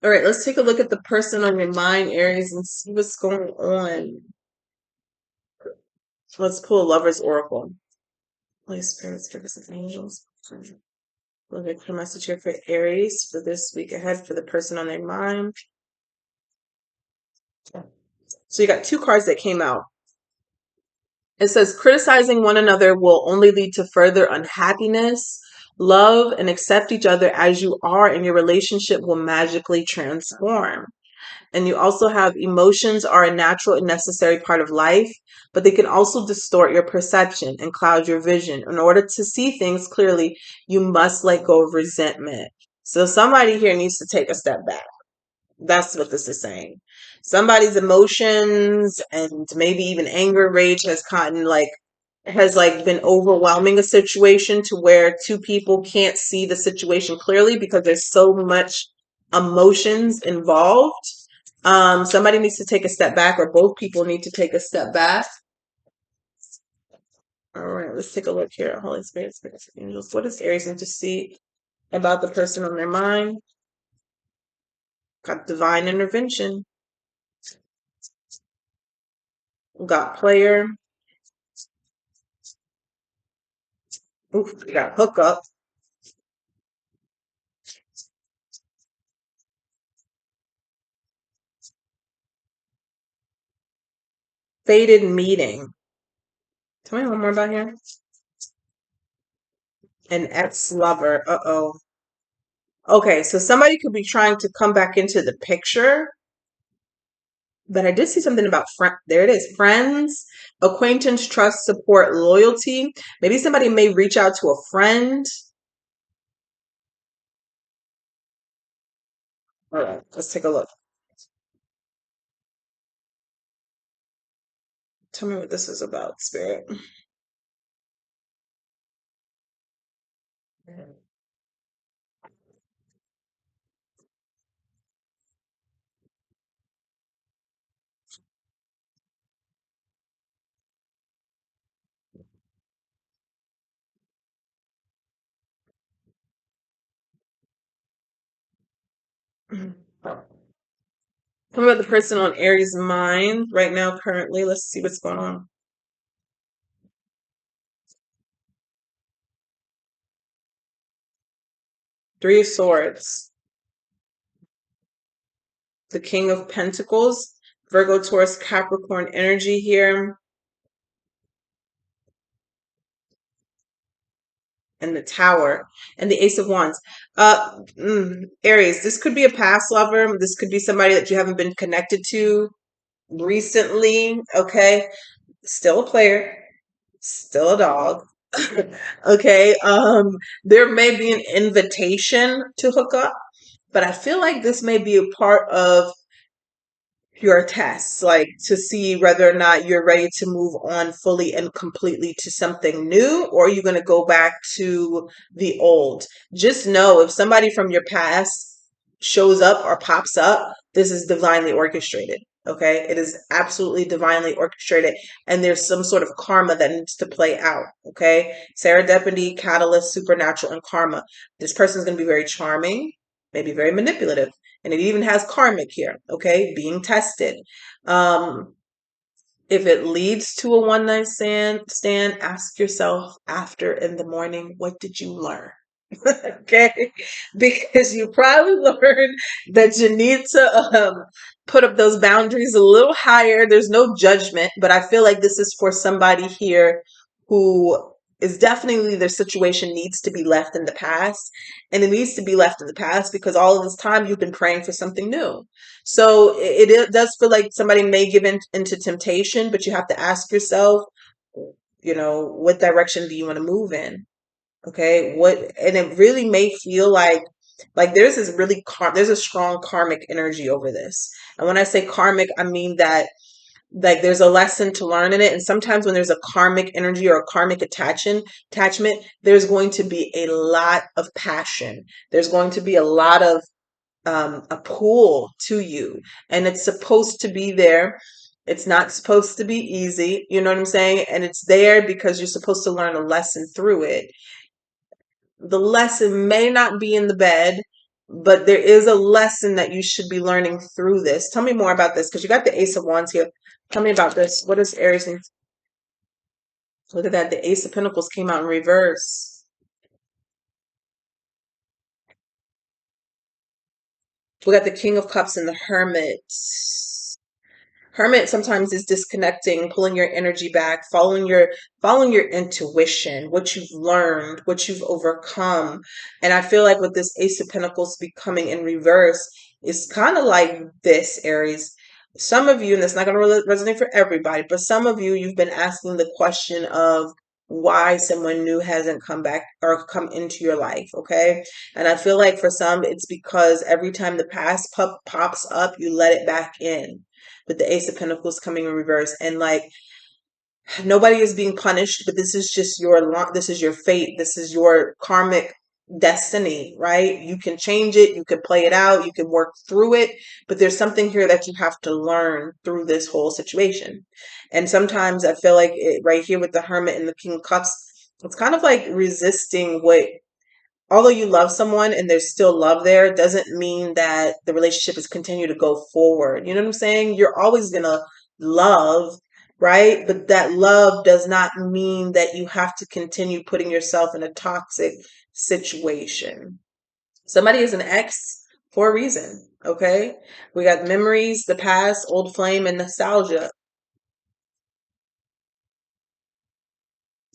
right, let's take a look at the person on your mind, Aries, and see what's going on. Let's pull a Lover's Oracle. Holy Spirit, spirits and angels. Look at the message here for Aries for this week ahead for the person on their mind. So you got two cards that came out. It says criticizing one another will only lead to further unhappiness. Love and accept each other as you are, and your relationship will magically transform. And you also have emotions are a natural and necessary part of life, but they can also distort your perception and cloud your vision. In order to see things clearly, you must let go of resentment. So somebody here needs to take a step back. That's what this is saying. Somebody's emotions and maybe even anger, rage has been overwhelming a situation to where two people can't see the situation clearly because there's so much emotions involved. Somebody needs to take a step back, or both people need to take a step back. All right, let's take a look here. Holy Spirit, spirits, and angels. What does Aries need to see about the person on their mind? Got divine intervention. Got player. Oof, we got hookup. Fated meeting. Tell me one more about here. An ex-lover. Uh-oh. Okay, so somebody could be trying to come back into the picture, but I did see something about friend. There it is. Friends, acquaintance, trust, support, loyalty. Maybe somebody may reach out to a friend. All right, let's take a look. Tell me what this is about, Spirit. Tell me about the person on Aries' mind right now, currently. Let's see what's going on. Three of Swords. The King of Pentacles. Virgo, Taurus, Capricorn energy here. And the Tower. And the Ace of Wands. Aries, this could be a past lover. This could be somebody that you haven't been connected to recently. Okay. Still a player. Still a dog. Okay. There may be an invitation to hook up, but I feel like this may be a part of your tests, like to see whether or not you're ready to move on fully and completely to something new, or you're going to go back to the old. Just know if somebody from your past shows up or pops up, this is divinely orchestrated. Okay, it is absolutely divinely orchestrated, and there's some sort of karma that needs to play out. Okay, serendipity, catalyst, supernatural, and karma. This person's going to be very charming, maybe very manipulative, and it even has karmic here. Okay, being tested. Um, if it leads to a one night stand, ask yourself after in the morning, what did you learn? Okay, because you probably learned that you need to put up those boundaries a little higher. There's no judgment, but I feel like this is for somebody here who is definitely, their situation needs to be left in the past, and it needs to be left in the past because all of this time you've been praying for something new. So it does feel like somebody may give into temptation, but you have to ask yourself, what direction do you want to move in? Okay, and it really may feel like there's this really there's a strong karmic energy over this. And when I say karmic, I mean that like there's a lesson to learn in it. And sometimes when there's a karmic energy or a karmic attachment, there's going to be a lot of passion. There's going to be a lot of a pull to you, and it's supposed to be there. It's not supposed to be easy, you know what I'm saying? And it's there because you're supposed to learn a lesson through it. The lesson may not be in the bed, but there is a lesson that you should be learning through this. Tell me more about this because you got the Ace of Wands here. Tell me about this. What does Aries need? Look at that. The Ace of Pentacles came out in reverse. We got the King of Cups and the Hermit. Hermit sometimes is disconnecting, pulling your energy back, following your intuition, what you've learned, what you've overcome. And I feel like with this Ace of Pentacles becoming in reverse, it's kind of like this, Aries. Some of you, and that's not going to resonate for everybody, but some of you, you've been asking the question of why someone new hasn't come back or come into your life, okay? And I feel like for some, it's because every time the past pops up, you let it back in, with the Ace of Pentacles coming in reverse. And like nobody is being punished, but this is just this is your fate. This is your karmic destiny, right? You can change it, you can play it out, you can work through it, but there's something here that you have to learn through this whole situation. And sometimes I feel like right here with the Hermit and the King of Cups, it's kind of like resisting although you love someone and there's still love there, doesn't mean that the relationship is continue to go forward. You know what I'm saying? You're always gonna love, right? But that love does not mean that you have to continue putting yourself in a toxic situation. Somebody is an ex for a reason, okay? We got memories, the past, old flame, and nostalgia.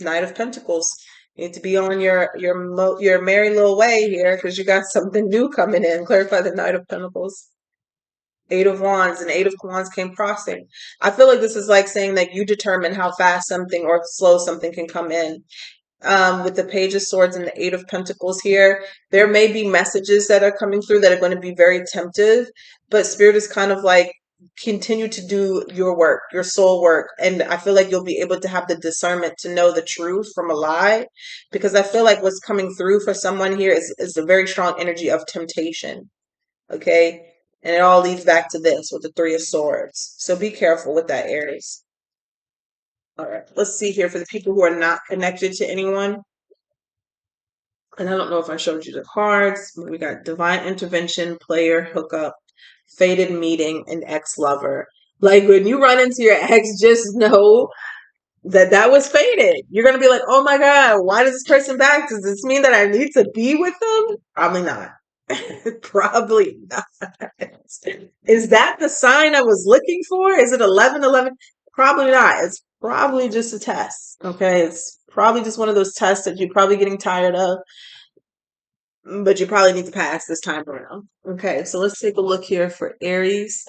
Knight of Pentacles. You need to be on your merry little way here because you got something new coming in. Clarify the Knight of Pentacles. Eight of Wands and Eight of Wands came crossing. I feel like this is like saying that you determine how fast something or slow something can come in. With the Page of Swords and the Eight of Pentacles here, there may be messages that are coming through that are going to be very temptive, but Spirit is kind of like, continue to do your work, your soul work. And I feel like you'll be able to have the discernment to know the truth from a lie, because I feel like what's coming through for someone here is a very strong energy of temptation. Okay. And it all leads back to this with the Three of Swords. So be careful with that, Aries. All right. Let's see here for the people who are not connected to anyone. And I don't know if I showed you the cards, but we got divine intervention, player, hookup, fated meeting, and ex-lover. Like when you run into your ex, just know that that was fated. You're going to be like, oh my God, why does this person back? Does this mean that I need to be with them? Probably not. Probably not. Is that the sign I was looking for? Is it 1111? Probably not. It's probably just a test. Okay. It's probably just one of those tests that you're probably getting tired of, but you probably need to pass this time around. Okay, so let's take a look here for Aries.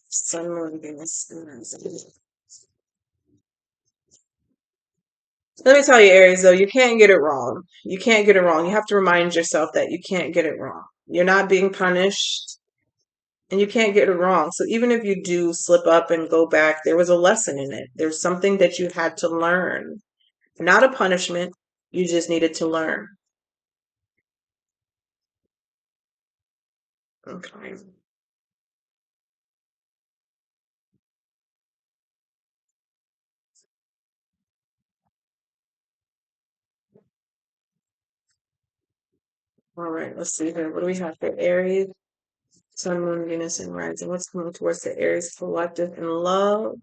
Sun, Moon, Venus, and Rising. Let me tell you, Aries, though, you can't get it wrong. You can't get it wrong. You have to remind yourself that you can't get it wrong. You're not being punished, and you can't get it wrong. So even if you do slip up and go back, there was a lesson in it. There's something that you had to learn. Not a punishment. You just needed to learn. Okay. All right, let's see here. What do we have for Aries? Sun, Moon, Venus, and Rising. What's coming towards the Aries collective in love?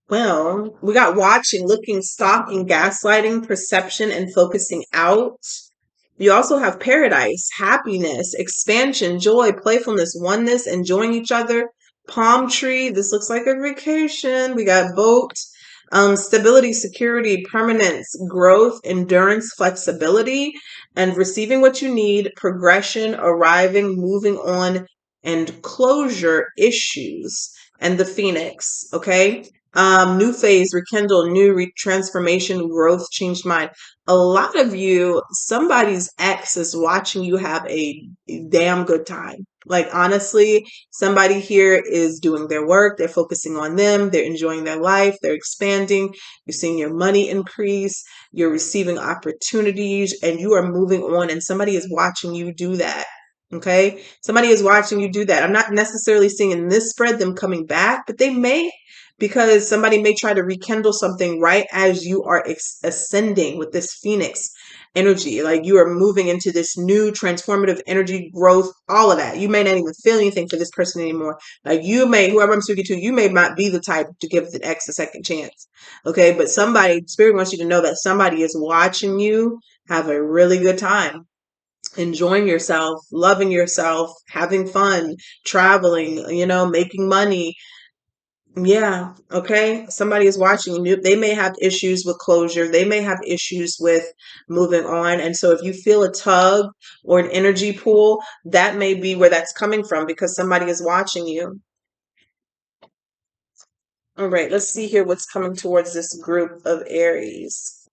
Well, we got watching, looking, stalking, gaslighting, perception, and focusing out. You also have paradise, happiness, expansion, joy, playfulness, oneness, enjoying each other. Palm tree. This looks like a vacation. We got boat, stability, security, permanence, growth, endurance, flexibility, and receiving what you need, progression, arriving, moving on, and closure issues. And the phoenix. Okay. New phase, rekindle, new transformation, growth, changed mind. A lot of you, somebody's ex is watching you have a damn good time. Like, honestly, somebody here is doing their work. They're focusing on them. They're enjoying their life. They're expanding. You're seeing your money increase. You're receiving opportunities and you are moving on. And somebody is watching you do that. Okay. Somebody is watching you do that. I'm not necessarily seeing in this spread them coming back, but they may, because somebody may try to rekindle something right as you are ascending with this phoenix energy. Like you are moving into this new transformative energy, growth, all of that. You may not even feel anything for this person anymore. Like you may, whoever I'm speaking to, you may not be the type to give the ex a second chance. Okay. But somebody, Spirit wants you to know that somebody is watching you have a really good time, enjoying yourself, loving yourself, having fun, traveling, making money. Yeah. Okay. Somebody is watching you. They may have issues with closure. They may have issues with moving on. And so if you feel a tug or an energy pull, that may be where that's coming from because somebody is watching you. All right. Let's see here what's coming towards this group of Aries.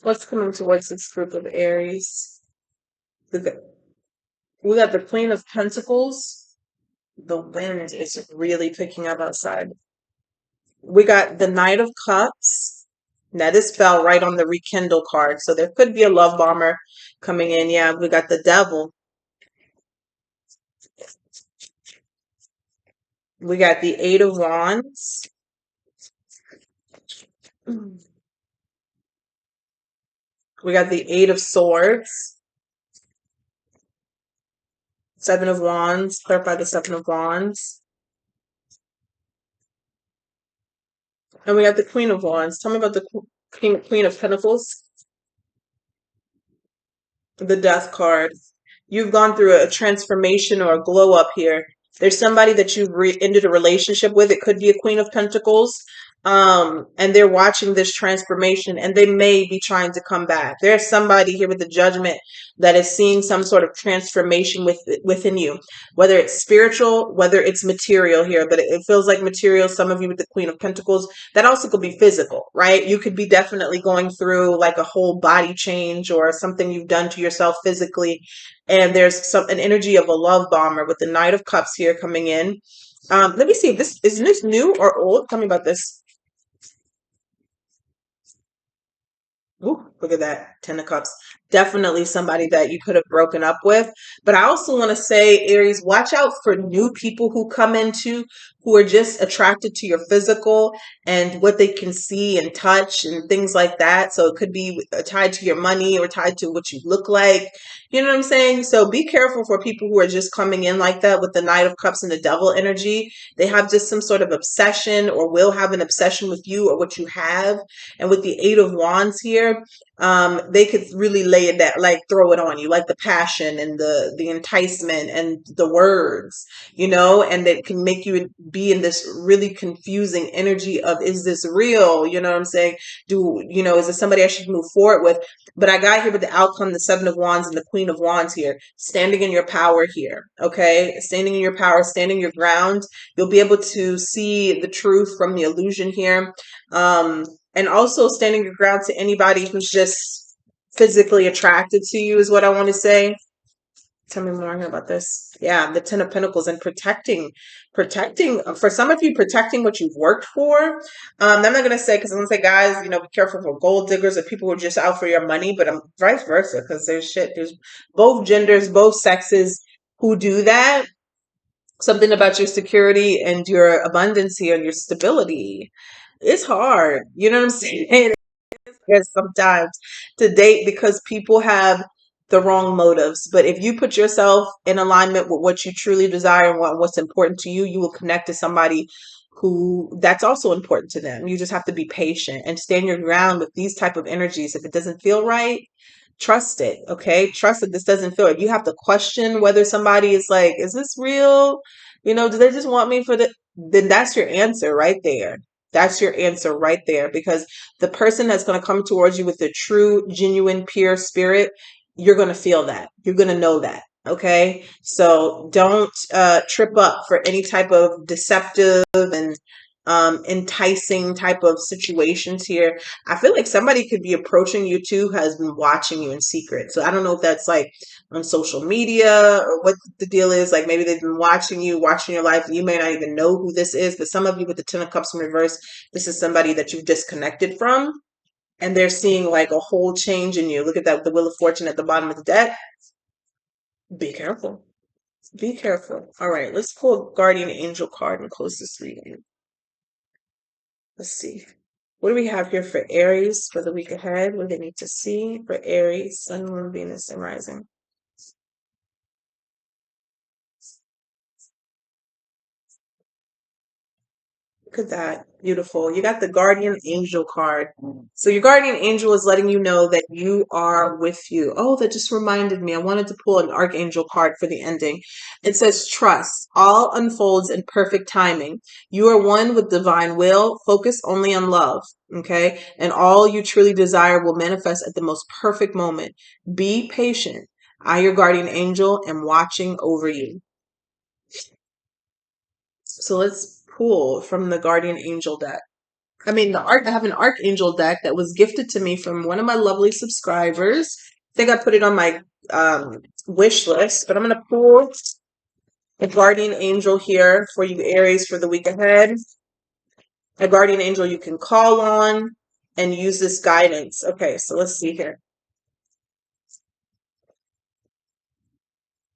What's coming towards this group of Aries? We got the Queen of Pentacles. The wind is really picking up outside. We got the Knight of Cups. Now this fell right on the rekindle card. So there could be a love bomber coming in. Yeah, we got the Devil. We got the Eight of Wands. We got the Eight of Swords. Seven of Wands. Clarify the Seven of Wands. And we got the Queen of Wands. Tell me about the Queen of Pentacles. The Death card. You've gone through a transformation or a glow up here. There's somebody that you've ended a relationship with. It could be a Queen of Pentacles. And they're watching this transformation and they may be trying to come back. There's somebody here with the Judgment that is seeing some sort of transformation within you, whether it's spiritual, whether it's material here, but it feels like material. Some of you with the Queen of Pentacles, that also could be physical, right? You could be definitely going through like a whole body change or something you've done to yourself physically. And there's an energy of a love bomber with the Knight of Cups here coming in. Let me see if isn't this new or old? Tell me about this. Ooh, look at that. Ten of Cups. Definitely somebody that you could have broken up with. But I also want to say, Aries, watch out for new people who come into who are just attracted to your physical and what they can see and touch and things like that. So it could be tied to your money or tied to what you look like. You know what I'm saying? So be careful for people who are just coming in like that with the Knight of Cups and the Devil energy. They have just some sort of obsession or will have an obsession with you or what you have. And with the Eight of Wands here, they could really lay it that like throw it on you, like the passion and the enticement and the words, and that can make you be in this really confusing energy of, is this real? You know what I'm saying? Is this somebody I should move forward with? But I got here with the outcome, the Seven of Wands and the Queen of Wands here, standing in your power here. Okay. Standing in your power, standing your ground. You'll be able to see the truth from the illusion here. And also standing your ground to anybody who's just physically attracted to you is what I want to say. Tell me more about this. Yeah, the Ten of Pentacles and protecting for some of you, protecting what you've worked for. I'm not gonna say, because I'm gonna say, guys, be careful for gold diggers or people who are just out for your money, but vice versa, because there's both genders, both sexes who do that. Something about your security and your abundance here and your stability. It's hard. You know what I'm saying? It's sometimes to date because people have the wrong motives. But if you put yourself in alignment with what you truly desire and what's important to you, you will connect to somebody who that's also important to them. You just have to be patient and stand your ground with these type of energies. If it doesn't feel right, trust it. Okay. Trust that this doesn't feel right. You have to question whether somebody is like, is this real? Do they just want me for then that's your answer right there. That's your answer right there, because the person that's going to come towards you with the true, genuine, pure spirit, you're going to feel that. You're going to know that. Okay. So don't trip up for any type of deceptive and enticing type of situations here. I feel like somebody could be approaching you too, has been watching you in secret. So I don't know if that's like on social media or what the deal is. Like maybe they've been watching you, watching your life. You may not even know who this is, but some of you with the Ten of Cups in reverse, this is somebody that you've disconnected from and they're seeing like a whole change in you. Look at that, the Wheel of Fortune at the bottom of the deck. Be careful. Be careful. All right, let's pull Guardian Angel card and close this reading. Let's see. What do we have here for Aries for the week ahead? What do they need to see for Aries, Sun, Moon, Venus, and Rising? Look at that. Beautiful. You got the Guardian Angel card. So your Guardian Angel is letting you know that you are with you. Oh, that just reminded me. I wanted to pull an Archangel card for the ending. It says, trust. All unfolds in perfect timing. You are one with divine will. Focus only on love. Okay. And all you truly desire will manifest at the most perfect moment. Be patient. I, your Guardian Angel, am watching over you. So let's pull from the Guardian Angel deck. I have an Archangel deck that was gifted to me from one of my lovely subscribers. I think I put it on my wish list, but I'm going to pull A guardian angel here for you, Aries, for the week ahead. A guardian angel you can call on and use this guidance. Okay, so let's see here.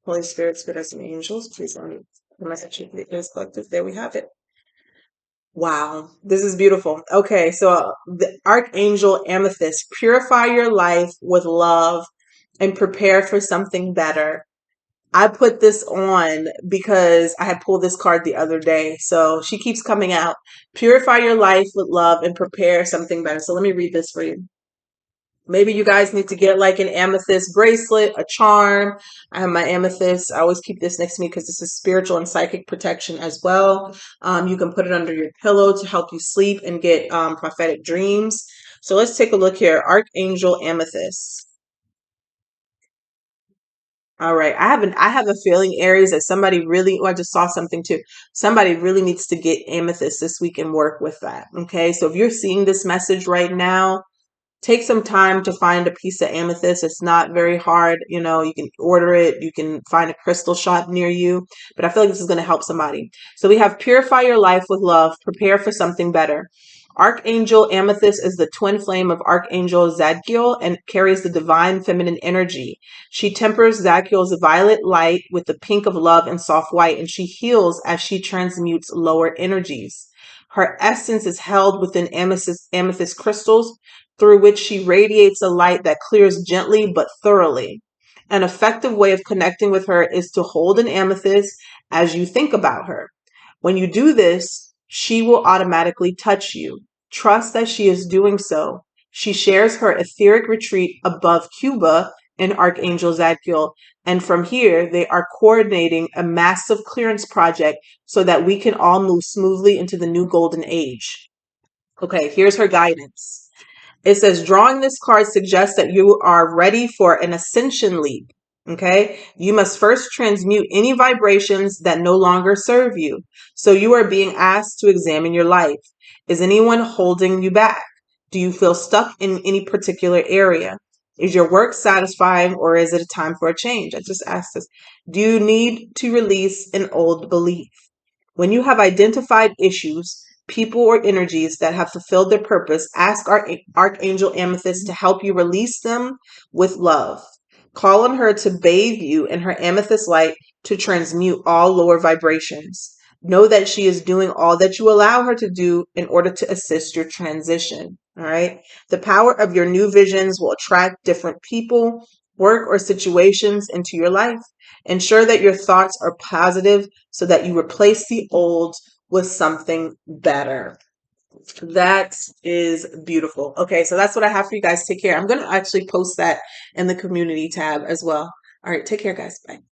Holy Spirit, Spirit, and angels, please let me message you. Collective. There we have it. Wow, this is beautiful. Okay, so the Archangel Amethyst, purify your life with love and prepare for something better. I put this on because I had pulled this card the other day. So she keeps coming out. Purify your life with love and prepare something better. So let me read this for you. Maybe you guys need to get like an amethyst bracelet, a charm. I have my amethyst. I always keep this next to me because this is spiritual and psychic protection as well. You can put it under your pillow to help you sleep and get prophetic dreams. So let's take a look here. Archangel Amethyst. All right. I have a feeling, Aries, that somebody really, oh, I just saw something too. Somebody really needs to get amethyst this week and work with that. Okay. So if you're seeing this message right now, take some time to find a piece of amethyst. It's not very hard. You can order it. You can find a crystal shop near you. But I feel like this is going to help somebody. So we have purify your life with love. Prepare for something better. Archangel Amethyst is the twin flame of Archangel Zadkiel and carries the divine feminine energy. She tempers Zadkiel's violet light with the pink of love and soft white, and she heals as she transmutes lower energies. Her essence is held within amethyst crystals, through which she radiates a light that clears gently but thoroughly. An effective way of connecting with her is to hold an amethyst as you think about her. When you do this, she will automatically touch you. Trust that she is doing so. She shares her etheric retreat above Cuba in Archangel Zadkiel, and from here they are coordinating a massive clearance project so that we can all move smoothly into the new golden age. Okay, here's her guidance. It says drawing this card suggests that you are ready for an ascension leap. Okay. You must first transmute any vibrations that no longer serve you. So you are being asked to examine your life. Is anyone holding you back? Do you feel stuck in any particular area? Is your work satisfying or is it a time for a change? I just asked this. Do you need to release an old belief? When you have identified issues, people, or energies that have fulfilled their purpose, ask Archangel Amethyst to help you release them with love. Call on her to bathe you in her amethyst light to transmute all lower vibrations. Know that she is doing all that you allow her to do in order to assist your transition. All right. The power of your new visions will attract different people, work, or situations into your life. Ensure that your thoughts are positive so that you replace the old with something better. That is beautiful. Okay, so that's what I have for you guys. Take care. I'm going to actually post that in the community tab as well. All right, take care, guys. Bye.